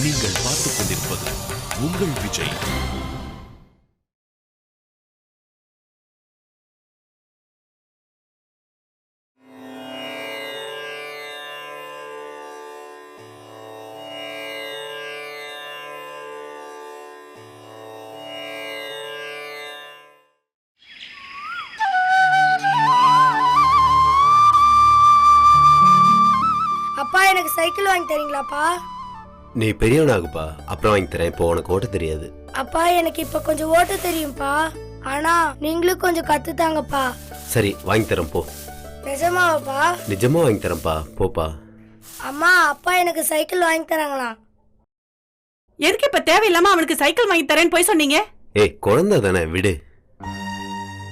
நீங்கள் பார்த்துக் கொண்டிருப்பது உங்கள் விஜய். அப்பா எனக்கு சைக்கிள் வாங்கி தரீங்களாப்பா? நீ பெரியவனாகுப்பா, அப்புறம் வாங்கி தரேன். இப்போ உனக்கு ஓட்ட தெரியாது. அப்பா எனக்கு இப்ப கொஞ்சம் ஓட்ட தெரியும்பா, ஆனா நீங்களும் கொஞ்சம் கத்துத்தாங்கப்பா. சரி வாங்கி தரேன் போ. நிஜமாவாப்பா? நிஜமா வாங்கி தரேன்ப்பா, போப்பா. அம்மா அப்பா எனக்கு சைக்கிள் வாங்கி தராங்களா? எதுக்கு இப்ப தேவையில்லாம அவனுக்கு சைக்கிள் வாங்கி தரேன்னு போய் சொன்னீங்க? ஏய் குழந்தை தானே, விடு.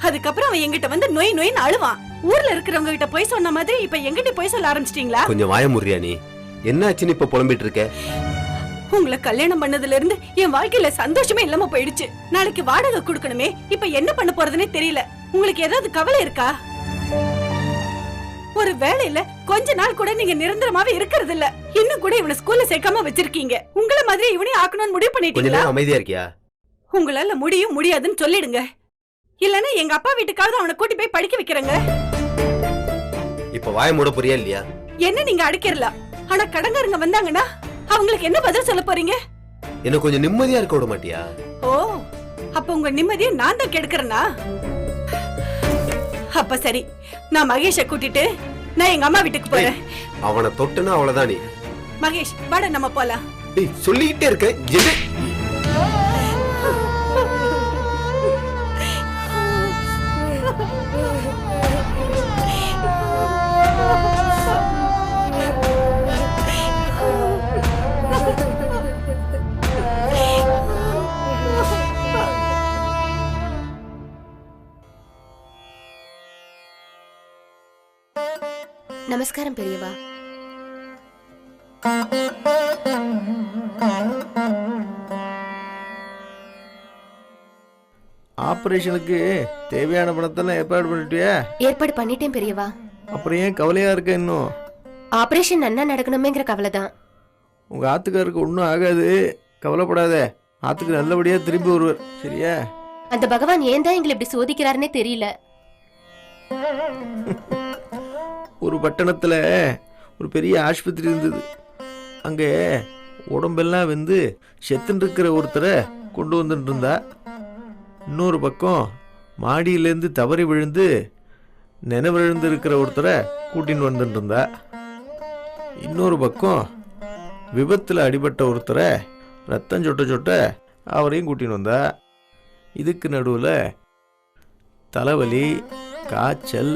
அதுக்கப்புறம் அவன் எங்கிட்ட வந்து நொய் நொயின்னு அழுவான். ஊர்ல இருக்கிறவங்க கிட்ட போய் சொன்ன மாதிரி இப்ப எங்கிட்ட போய் சொல்ல ஆரம்பிச்சிட்டீங்களா? கொஞ்சம் வாய முறியா நீ. என்ன ஆச்சுன்னு இப்ப புலம்பிட்டு இருக்க? உங்களை கல்யாணம் பண்ணதுல இருந்து என் வாழ்க்கையில சந்தோஷமே இல்லாம போயிடுச்சு. நாளைக்கு வாடகை கொடுக்கணுமே, இப்ப என்ன பண்ண போறதுன்னே தெரியல. உங்களுக்கு ஏதாவது கவலை இருக்கா? ஒரு வேலையில கொஞ்ச நாள் கூட நீங்க நிரந்தரமாவே இருக்கிறது இல்ல. இன்னும் கூட இவனை ஸ்கூல்ல சேர்க்காம வச்சிருக்கீங்க. உங்கள மாதிரி இவனையும் ஆக்கணும்னு முடிவு பண்ணிட்டீங்களா? அமைதியா இருக்கியா? உங்களால முடியும் முடியாதுன்னு சொல்லிடுங்க. இல்லன்னா எங்க அப்பா வீட்டுக்காவது அவனை கூட்டி போய் படிக்க வைக்கிறேங்க. இப்ப வாய மூட போறியா இல்லையா? என்ன நீங்க அடிக்கிறலாம், ஆனா கடங்காரங்க வந்தாங்கன்னா அவங்களுக்கு என்ன பதில் சொல்ல போறீங்க? என்ன கொஞ்சம் நிம்மதியா இருக்க விட மாட்டியா? ஓ, அப்ப உங்க நிம்மதியை நான் தான் கெடுக்கிறேனா? அப்ப சரி, நான் மகேஷை கூட்டிட்டு நான் எங்க அம்மா வீட்டுக்கு போறேன். அவனை தொட்டுனா அவ்வளவுதான். நீ மகேஷ் வாட நம்ம போலாம். சொல்லிக்கிட்டே இருக்க. நமஸ்காரம் பெரியவா. ஆபரேஷனுக்கு தேவையான பணத்தெல்லாம் ஏற்பாடு பண்ணிட்டியா? ஏற்பாடு பண்ணிட்டேன் பெரியவா. அப்புறம் ஏன் கவலையா இருக்க? இன்னும் ஆபரேஷன் நன்னா நடக்கணுமேங்கிற கவலை தான். உங்க ஆத்துக்காருக்கு ஒன்றும் ஆகாது, கவலைப்படாத. ஆத்துக்கு நல்லபடியா திரும்பி வருவார், சரியா? அந்த பகவான் ஏன் தான் எங்களை இப்படி சோதிக்கிறாருன்னே தெரியல. ஒரு பட்டணத்துல ஒரு பெரிய ஆஸ்பத்திரி இருந்தது. அங்கே உடம்பெல்லாம் வந்து செத்துன்னு இருக்கிற ஒருத்தரை கொண்டு வந்துட்டு இருந்தா. இன்னொரு பக்கம் மாடியிலேருந்து தவறி விழுந்து நினைவிழந்து இருக்கிற ஒருத்தரை கூட்டின்னு வந்துட்டு இருந்தா. இன்னொரு பக்கம் விபத்தில் அடிபட்ட ஒருத்தரை ரத்தம் சொட்ட சொட்ட அவரையும் கூட்டின்னு வந்தா. இதுக்கு நடுவில் தலைவலி, காய்ச்சல்,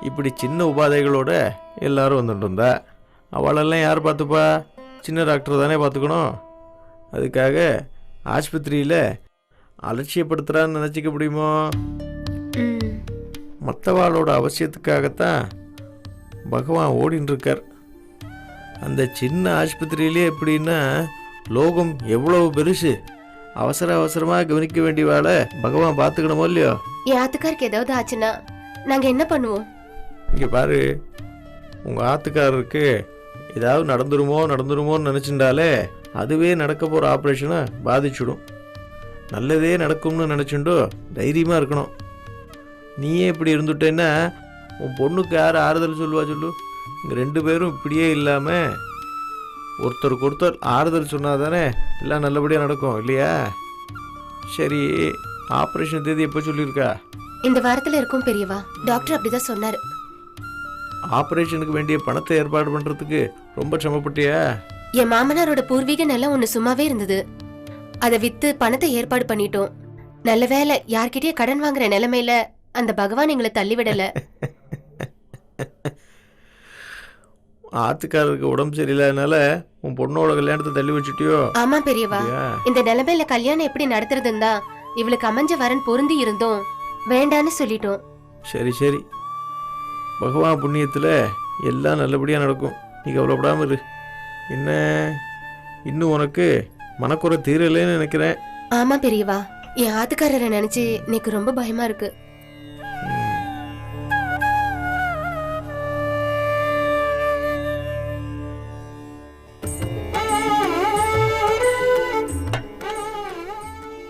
இப்படி சின்ன உபாதைகளோட எல்லாரும் வந்துட்டு இருந்தா. அவளெல்லாம் யார் பார்த்துப்பா? சின்ன டாக்டர் தானே பார்த்துக்கணும். அதுக்காக ஆஸ்பத்திரியில் அலட்சியப்படுத்துகிறான்னு நினச்சிக்க முடியுமோ? மற்றவாளோட அவசியத்துக்காகத்தான் பகவான் ஓடின்னு இருக்கார். அந்த சின்ன ஆஸ்பத்திரியிலே எப்படின்னா லோகம் எவ்வளவு பெருசு. அவசர அவசரமாக கவனிக்க வேண்டியவாளை பகவான் பார்த்துக்கணுமோ இல்லையோ? என் ஆத்துக்காருக்கு ஏதாவது ஆச்சுன்னா நாங்க என்ன பண்ணுவோம்? இங்கே பாரு, உங்கள் ஆத்துக்காரருக்கு ஏதாவது நடந்துருமோன்னு நினச்சிருந்தாலே அதுவே நடக்க போகிற ஆப்ரேஷனை பாதிச்சுடும். நல்லதே நடக்கும்னு நினச்சிண்டோ தைரியமாக இருக்கணும். நீயே இப்படி இருந்துட்டேன்னா உன் பொண்ணுக்கு யார் ஆறுதல் சொல்லுவா சொல்லு? இங்கே 2 பேரும் இப்படியே இல்லாமல் ஒருத்தருக்கு ஒருத்தர் ஆறுதல் சொன்னால் தானே எல்லாம் நல்லபடியாக நடக்கும், இல்லையா? சரி, ஆப்ரேஷன் தேதி எப்போ சொல்லியிருக்கா? இந்த வாரத்தில் இருக்கும் பெரியவா. டாக்டர் அப்படிதான் சொன்னார். ஆப்ரேஷனுக்கு வேண்டிய பணத்தை ஏற்பாடு பண்ணுறதுக்கு ரொம்ப சிரமப்பட்டியா? என் மாமனாரோட பூர்வீக நிலம் ஒன்று சும்மாவே இருந்தது. அதை வித்து பணத்தை ஏற்பாடு பண்ணிட்டோம். நல்ல வேலை, யார்கிட்டயே கடன் வாங்குற நிலைமையில அந்த பகவான் எங்களை தள்ளிவிடல. ஆத்துக்காரருக்கு உடம்பு சரியில்லாதனால உன் பொண்ணோட கல்யாணத்தை தள்ளி வச்சுட்டியோ? ஆமா பெரியவா. இந்த நிலைமையில கல்யாணம் எப்படி நடத்துறதுன்னு தான் இவளுக்கு அமைஞ்ச வரன் பொருந்தி இருந்தோம், வேண்டான்னு சொல்லிட்டோம். சரி சரி, பகவான் புண்ணியத்தில் எல்லாம் நல்லபடியாக நடக்கும். நீ கவலைப்படாமல் இரு. என்ன இன்னும் உனக்கு மனக்குறை தீரலைன்னு நினைக்கிறேன். ஆமா பெரியவா, என் ஆத்துக்காரரை நினைச்சு எனக்கு ரொம்ப பயமா இருக்கு.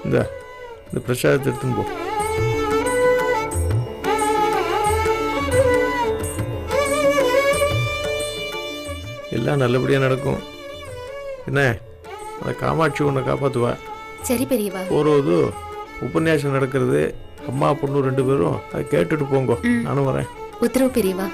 இந்த பிரசாதத்தை எடுத்துன்னு போ. எல்லாம் நல்லபடியாக நடக்கும். என்ன அந்த காமாட்சி உன்னை காப்பாற்றுவா. சரி பெரியவா. போகிறது உபன்யாசம் நடக்கிறது, அம்மா பொண்ணு 2 பேரும் அதை கேட்டுட்டு போங்க. நானும் வரேன். உத்தரவு பெரியவா.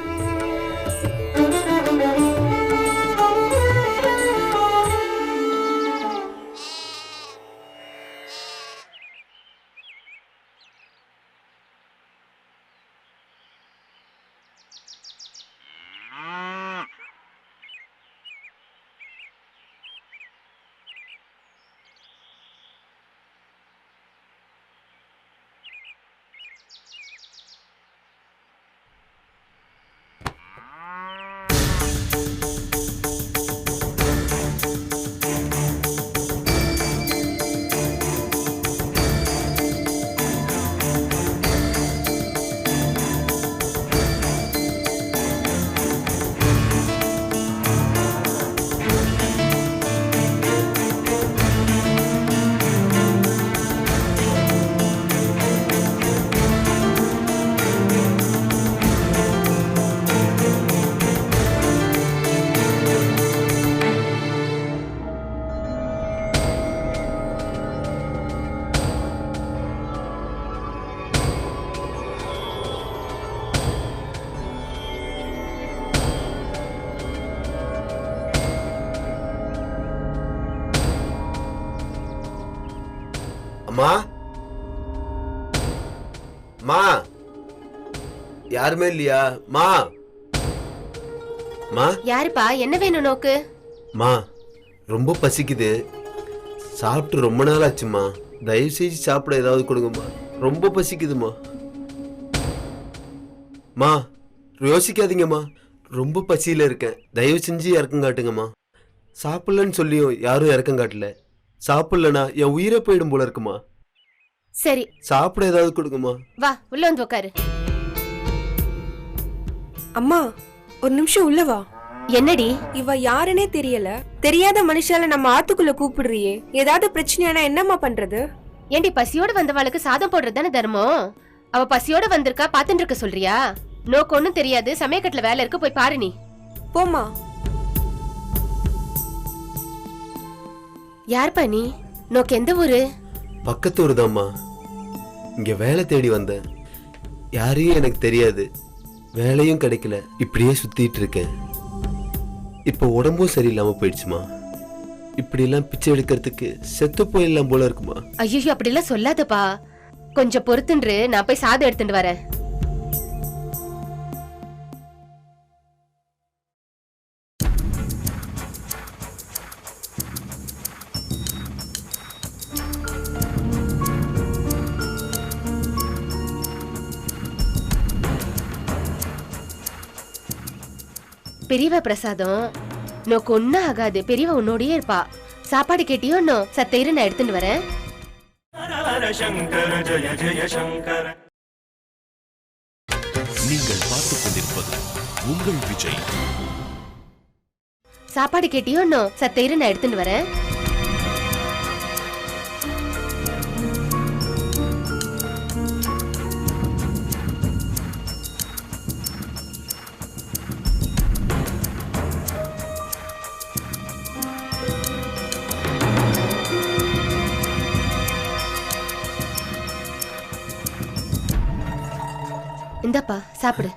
அம்மா மா யாருமே இல்லையா? மா மா யாருப்பா? என்ன வேணும் நோக்கு? மா ரொம்ப பசிக்குது, சாப்பிட்டு ரொம்ப நாள் ஆச்சுமா. தயவு செஞ்சு சாப்பிட ஏதாவது கொடுங்கம்மா, ரொம்ப பசிக்குதுமா. மா யோசிக்காதீங்கம்மா, ரொம்ப பசியில் இருக்கேன், தயவு செஞ்சு இறக்கம் காட்டுங்கம்மா. சாப்பிடலன்னு சொல்லியும் யாரும் இறக்கம் காட்டல. சாப்பிடலனா என் உயிரை போயிடும் போல இருக்குமா. சரி சாப்பிட ஏதாவது கொடுங்கம்மா. வா உள்ள வந்து உட்காரு. அம்மா ஒரு நிமிஷம் உள்ள வா. என்னடி? இவ யாருன்னே தெரியல, தெரியாத மனுஷால நம்ம ஆத்துக்குள்ள கூப்பிடுறியே, ஏதாவது பிரச்சனையானா என்னம்மா பண்றது? ஏண்டி பசியோட வந்தவாளுக்கு சாதம் போடுறது தானே தர்மம். அவ பசியோட வந்திருக்கா, பாத்துட்டு இருக்க சொல்றியா? நோக்கு ஒண்ணும் தெரியாது, சமயக்கட்டுல வேலை இருக்கு, போய் பாரு. நீ போமா. யார்ப்பா நீ? நோக்கு எந்த ஊரு? பக்கத்து ஊர் தான்மா. இங்க வேலை தேடி வந்தேன், யாரையும் எனக்கு தெரியாது, வேலையும் கிடைக்கல, இப்படியே சுத்திட்டு இருக்கேன். இப்போ உடம்பும் சரியில்லாம போயிடுச்சுமா. இப்படி எல்லாம் பிச்சை எடுக்கிறதுக்கு செத்து போயிடலாம் போல இருக்குமா. ஐயோ அப்படி எல்லாம் சொல்லாதப்பா, கொஞ்சம் பொறுத்துன்று, நான் போய் சாதம் எடுத்துட்டு வரேன். பெரியவா பிரசாதம் நோக்கு ஒன்னும் ஆகாது, பெரியவா உன்னோடயே இருப்பா. சாப்பாடு கேட்டியோ? இன்னும் சத்தையிரு, நான் எடுத்துட்டு வரேன். நீங்கள் பார்த்துக் கொண்டிருப்பது உங்கள் விஜய். சாப்பாடு கேட்டியோ? இன்னும் சத்தையிரு, நான் எடுத்துட்டு வரேன். இந்தப்பா சாப்பிடு.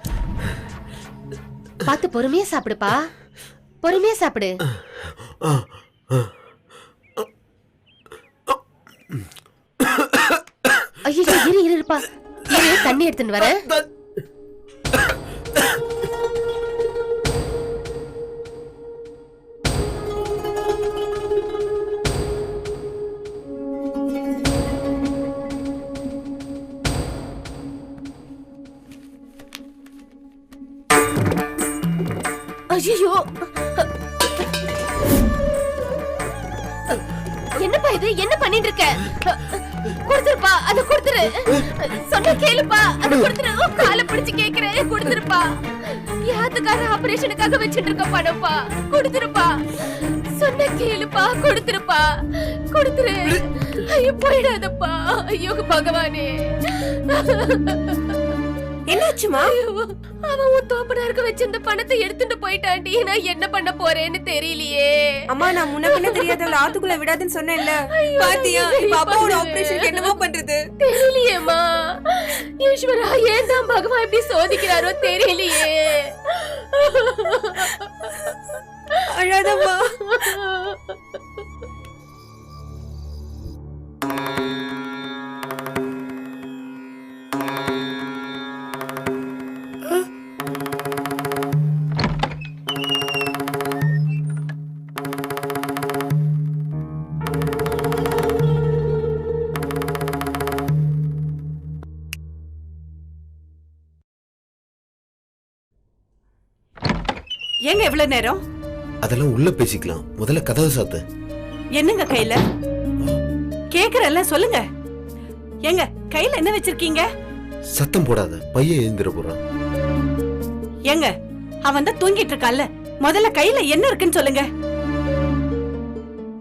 பார்த்து பொறுமையா சாப்பிடுப்பா, பொறுமையா சாப்பிடு. ஐயோ இரு இருப்பா, இரு தண்ணி எடுத்துட்டு வரேன். ஐயோ என்னப்பா இது? என்ன பண்ணிட்டு இருக்க? கொடுத்துருப்பா, அத கொடுத்துரு. சொன்ன கேளுப்பா, அத கொடுத்துரு. காலை பிடிச்சு கேக்குறேன், கொடுத்துருப்பா. யாத்துக்கார ஆபரேஷனுக்காக வச்சிட்டு இருக்க பணம்ப்பா, கொடுத்துருப்பா. சொன்ன கேளுப்பா, கொடுத்துருப்பா. கொடுத்துரு. ஐயோ போயிடாதப்பா. ஐயோ பகவானே. என்னாச்சுமா? அவன் உன் தோப்பனாருக்கு வச்சிருந்த பணத்தை எடுத்துட்டு போயிட்டாண்டி. நான் என்ன பண்ண போறேன்னு தெரியலையே. அம்மா, நான் முன்ன பின்ன தெரியாதவள ஆத்துக்குள்ள விடாதுன்னு சொன்னேன்ல. பாத்தியா, இப்ப அப்பாவோட ஆபரேஷனுக்கு என்னமோ பண்றது தெரியலையேம்மா. ஈஸ்வரா, ஏன் தான் பகவான் இப்படி சோதிக்கிறாரோ தெரியலையே. அழாதம்மா. ஏங்க எவ்வளவு நேரம்? அதெல்லாம் உள்ள பேசிக்கலாம், முதல்ல கதவை சாத்து. என்னங்க கையில? கேக்குறல்ல, சொல்லுங்க. ஏங்க கையில என்ன வச்சிருக்கீங்க? சத்தம் போடாத, பையன் எழுந்திர போறான். ஏங்க அவன் தான் தூங்கிட்டு இருக்கான்ல, முதல்ல கையில என்ன இருக்குன்னு சொல்லுங்க.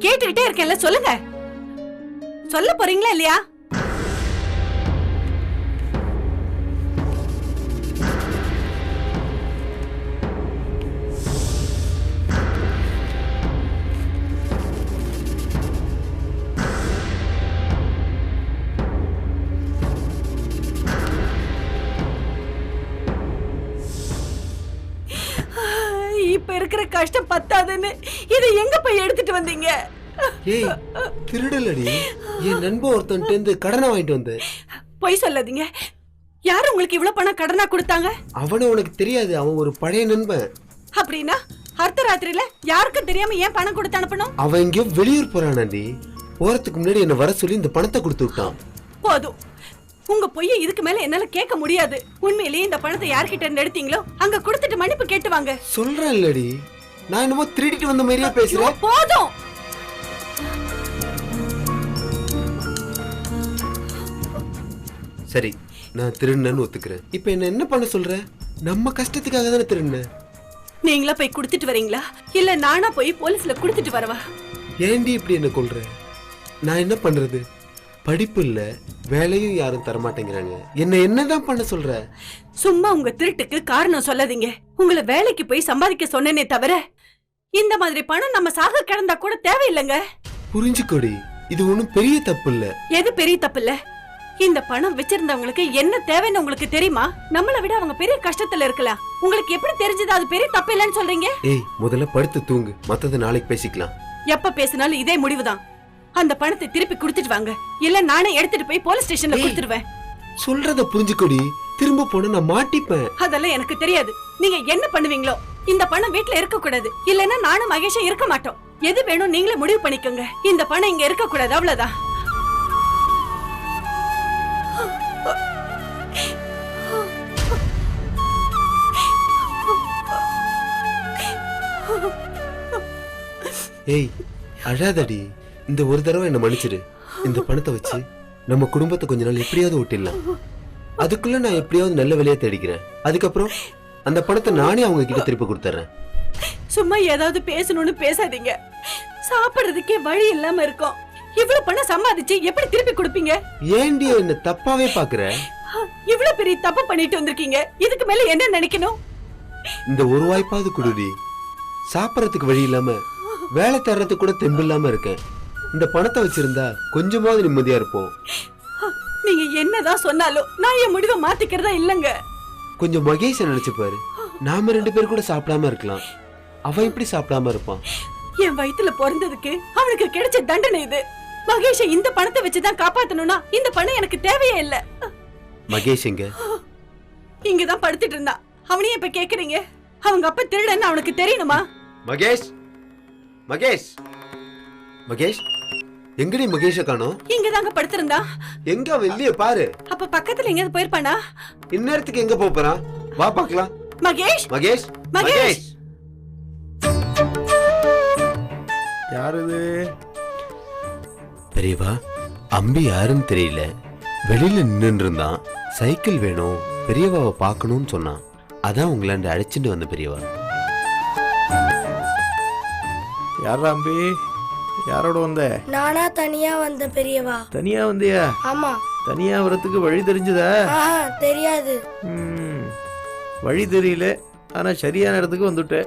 கேட்டுக்கிட்டே இருக்கேன்ல, சொல்லுங்க. சொல்ல போறீங்களா இல்லையா? இப்ப இருக்கிற கஷ்டம் பத்தாதுன்னு இதை எங்க போய் எடுத்துட்டு வந்தீங்க? ஏய், திருடலடி. என் நண்பன் ஒருத்தன்ட்டு இருந்து கடனை வாங்கிட்டு வந்து. பொய் சொல்லாதீங்க. யாரு உங்களுக்கு இவ்வளவு பணம் கடனா கொடுத்தாங்க? அவன உனக்கு தெரியாது, அவன் ஒரு பழைய நண்பன். அப்படின்னா அர்த்த ராத்திரியில யாருக்கும் தெரியாம ஏன் பணம் கொடுத்து அனுப்பணும்? அவன் எங்கேயோ வெளியூர் போறானாண்டி. போறதுக்கு முன்னாடி என்ன வர சொல்லி இந்த பணத்தை கொடுத்து விட்டான். போதும், உங்க பொய்ய இதுக்கு மேல என்னால கேட்க முடியாது. உண்மையிலேயே இந்த பணத்தை யார்கிட்ட இருந்து எடுத்தீங்களோ அங்க கொடுத்துட்டு மன்னிப்பு கேட்டு வாங்க. சொல்றேன் இல்லடி, நான் என்னமோ திருடிட்டு வந்த மாதிரியா பேசுறேன். போதும். சரி, நான் திருடுனேன்னு ஒத்துக்கிறேன். இப்ப என்ன பண்ண சொல்ற? நம்ம கஷ்டத்துக்காக தானே திருடுனேன். நீங்களா போய் கொடுத்துட்டு வரீங்களா, இல்ல நானா போய் போலீஸ்ல கொடுத்துட்டு வரவா? ஏண்டி இப்படி என்ன கொல்ற? நான் என்ன பண்றது? படிப்பு இல்ல, வேலையும் யாரும் தரமாட்டேங்கிறாங்க. என்னதான் பண்ண சொல்ற? சும்மா உங்க திருட்டுக்கு காரணம் சொல்லாதீங்க. உங்களை வேலைக்கு போய் சம்பாதிக்க சொன்னேனே தவிர இந்த மாதிரி பணம் நம்ம சாக கிடந்தா கூட தேவையில்லைங்க. புரிஞ்சுக்கோடி, இது ஒண்ணும் பெரிய தப்பு இல்ல. எது பெரிய தப்பு இல்ல? இந்த பணம் வச்சிருந்தவங்களுக்கு என்ன தேவைன்னு உங்களுக்கு தெரியுமா? நம்மளை விட அவங்க பெரிய கஷ்டத்துல இருக்கலாம். உங்களுக்கு எப்படி தெரிஞ்சது அது பெரிய தப்பு இல்லன்னு சொல்றீங்க? ஏய், முதல்ல படுத்து தூங்கு, மத்தது நாளைக்கு பேசிக்கலாம். எப்ப பேசினாலும் இதே முடிவுதான். அந்த பணத்தை திருப்பி கொடுத்துட்டு வாங்க, இல்ல நானே எடுத்துட்டு போய் போலீஸ் ஸ்டேஷன்ல கொடுத்துடுவேன். சொல்றத புரிஞ்சுக்கோடி, திரும்ப போன நான் மாட்டிப்பேன். அதெல்லாம் எனக்கு தெரியாது. நீங்க என்ன பண்ணுவீங்களோ. இந்த பணம் வீட்ல இருக்க கூடாது, இல்லன்னா நானும் மகேஷும் இருக்க மாட்டோம். எது வேணும் நீங்களே முடிவு பண்ணிக்கோங்க. இந்த பணம் இங்க இருக்க கூடாது, அவ்வளவுதான். ஏய், அழாதடி. இந்த ஒரு தடவை என்ன மன்னிச்சிடு. இந்த பணத்தை வச்சு நம்ம குடும்பத்தை கொஞ்ச நாள் எப்படியாவது ஓட்டிடலாம். அதுக்குள்ள நான் எப்படியாவது நல்ல வேலையா தேடிக்கிறேன். அதுக்கப்புறம் அந்த பணத்தை நானே அவங்க கிட்ட திருப்பி கொடுத்துறேன். சும்மா ஏதாவது பேசணும்னு பேசாதீங்க. சாப்பிடுறதுக்கே வழி இல்லாம இருக்கும். இவ்வளவு பணம் சம்பாதிச்சு எப்படி திருப்பி கொடுப்பீங்க? ஏண்டி என்ன தப்பாவே பாக்குற? இவ்வளவு பெரிய தப்பு பண்ணிட்டு வந்திருக்கீங்க. இதுக்கு மேல என்ன நினைக்கணும்? இந்த ஒரு வாய்ப்பாவது குடுடி. சாப்பிடறதுக்கு வழி இல்லாம வேலை தர்றதுக்கு கூட தெம்பு இல்லாம இருக்கேன். இந்த பணத்தை வச்சிருந்தா கொஞ்சமாவது நிம்மதியா இருப்போம். நீங்க என்னதான் சொன்னாலும் நான் என் முடிவை மாத்திக்கிறதா இல்லங்க. கொஞ்சம் மகேஷ நினைச்சு பாரு. நாம 2 பேர் கூட சாப்பிடாம இருக்கலாம், அவன் எப்படி சாப்பிடாம இருப்பான்? என் வயித்துல பிறந்ததுக்கு அவனுக்கு கிடைச்ச தண்டனை இது. மகேஷ இந்த பணத்தை வச்சுதான் காப்பாத்தணும்னா இந்த பணம் எனக்கு தேவையே இல்ல. மகேஷ் எங்க? இங்கதான் படுத்துட்டு இருந்தான். அவனையும் இப்ப கேக்குறீங்க? அவங்க அப்பா திருடன்னு அவனுக்கு தெரியணுமா? மகேஷ், மகேஷ், மகேஷ், எங்கடி மகேஷ காணோம்? இங்கதாங்க படுத்திருந்தா. எங்க அவன் இல்லையே பாரு. அப்ப பக்கத்துல எங்கயாவது போயிருப்பானா? இந்நேரத்துக்கு எங்க போறான்? வா பாக்கலாம். மகேஷ், மகேஷ், மகேஷ். யார் இது? பெரியவா, அம்பி யாருன்னு தெரியல. வெளியில நின்று இருந்தான். சைக்கிள் வேணும், பெரியவாவை பார்க்கணும்னு சொன்னான். அதான் உங்களாண்ட அழைச்சிட்டு வந்த பெரியவா. யாரா அம்பி? யாரோட வந்த? நானா தனியா வந்தேன் பெரியவா. தனியா வந்தியா? ஆமா. தனியா வரத்துக்கு வழி தெரிஞ்சுதா? தெரியாது. வழி தெரியல, ஆனா சரியான இடத்துக்கு வந்துட்ட.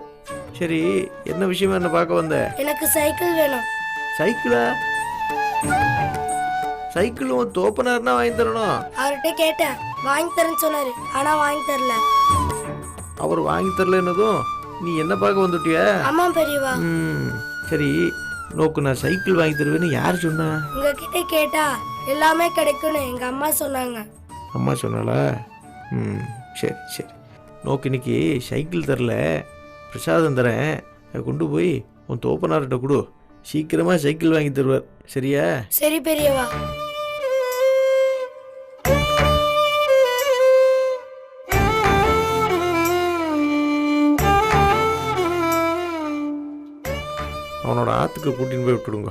சரி, என்ன விஷயமா என்ன பார்க்க வந்த? எனக்கு சைக்கிள் வேணும். சைக்கிளா? சைக்கிளும் தோப்பனார்னா வாங்கி தரணும். அவர்கிட்ட கேட்டேன், வாங்கி தரேன்னு சொன்னாரு, ஆனா வாங்கி தரல. அவர் வாங்கி தரலன்னதும் நீ என்ன பார்க்க வந்துட்டியா? ஆமா பெரியவா. சரி, நோக்கு நான் சைக்கிள் வாங்கி தருவேன்னு யார் சொன்னா? உங்ககிட்ட கேட்டா எல்லாமே கிடைக்கும்னு எங்க அம்மா சொன்னாங்க. அம்மா சொன்னாளா? சரி சரி. நோக்கு இன்னைக்கு சைக்கிள் தரல, பிரசாதம் தரேன், அதை கொண்டு போய் உன் தோப்பனார்கிட்ட கொடு. சீக்கிரமா சைக்கிள் வாங்கி தருவார். சரியா? சரி பெரியவா. அவனோட ஆத்துக்கு கூட்டின்னு போய் விட்டுடுங்க.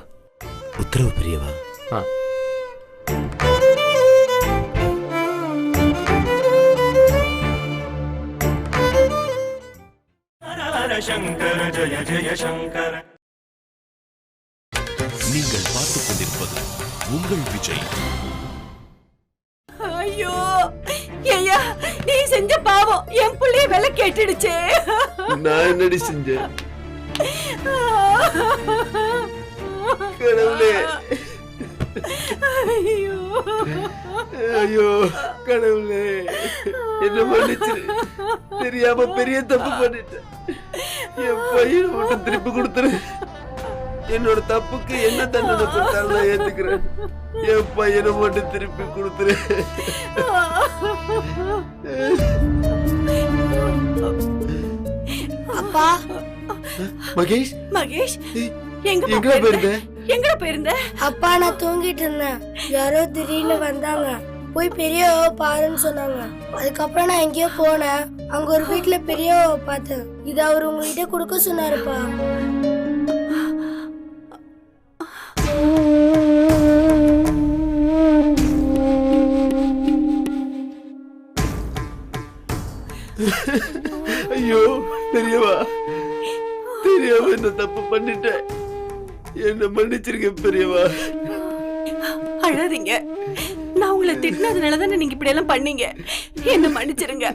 உத்தரவு பெரியவா. ஆ. நீங்கள் பார்த்துக் கொண்டிருப்பது உங்கள் விஜய். ஐயோ ஐயா, நீ செஞ்ச பாவம் என் புள்ளைய விலை கேட்டுடுச்சே. நான் என்னடி செஞ்சேன்? கடவுளே, ஐயோ ஐயோ கடவுளே, என்ன மன்னிச்சிரு. தெரியாம பெரிய தப்பு பண்ணிட்டேன். என் பையனை மட்டும் திருப்பி கொடுத்துரு. என்னோட தப்புக்கு என்ன தண்டனை கொடுத்தாலும் நான் ஏத்துக்கிறேன். என் பையனை மட்டும் திருப்பி கொடுத்துரு. அப்பா. மகேஷ், மகேஷ், எங்க போயிருந்த? எங்கட போயிருந்த? அப்பா, நான் தூங்கிட்டு இருந்தேன். யாரோ திடீர்னு வந்தாங்க, போய் பெரியவ பாருன்னு சொன்னாங்க. அதுக்கப்புறம் நான் எங்கேயோ போனேன். அங்க ஒரு வீட்டுல பெரியவ பார்த்தேன். இத அவர் உங்ககிட்ட கொடுக்க சொன்னாருப்பா. ஐயோ பெரியவா, தெரியாம என்ன தப்பு பண்ணிட்டேன். என்ன மன்னிச்சிருக்க பெரியவா. அழாதீங்க, நான் உங்களை திட்டினதுனாலதானே நீங்க இப்படி எல்லாம் பண்ணீங்க. என்ன மன்னிச்சிருங்க.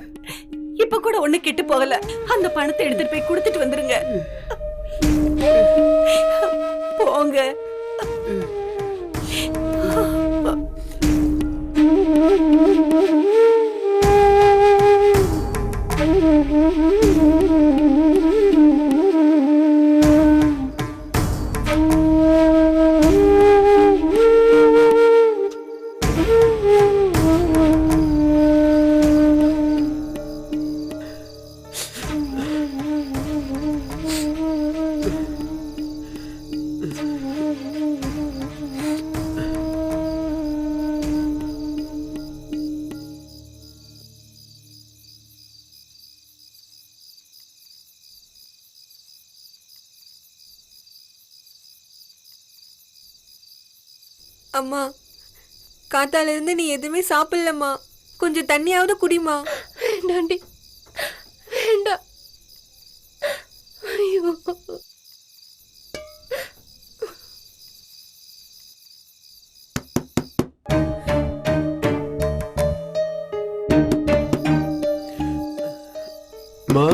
இப்ப கூட ஒண்ணு கெட்டு போகல. அந்த பணத்தை எடுத்துட்டு போய் கொடுத்துட்டு வந்துருங்க. போங்க. அம்மா, காத்தால இருந்து நீ எதுவுமே சாப்பிடலம்மா. கொஞ்சம் தண்ணியாவது குடிமா. வேண்டாண்டி, வேண்டாம். ஐயோ, மா,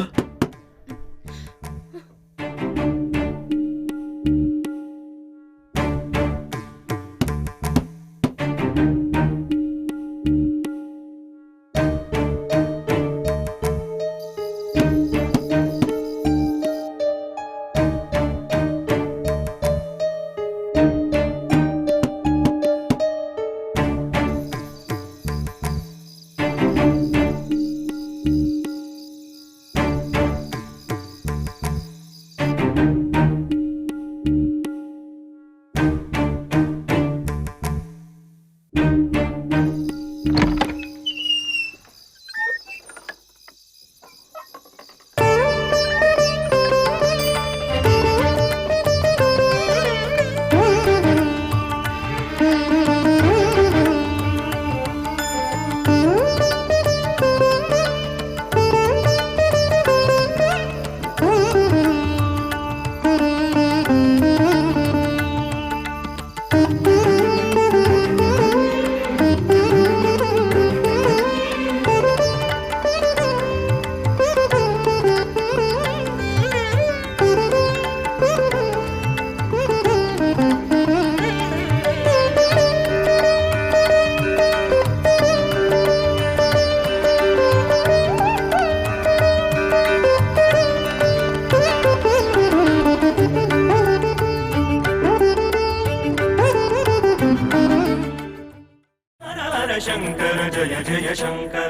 शंकर जय जय शंकर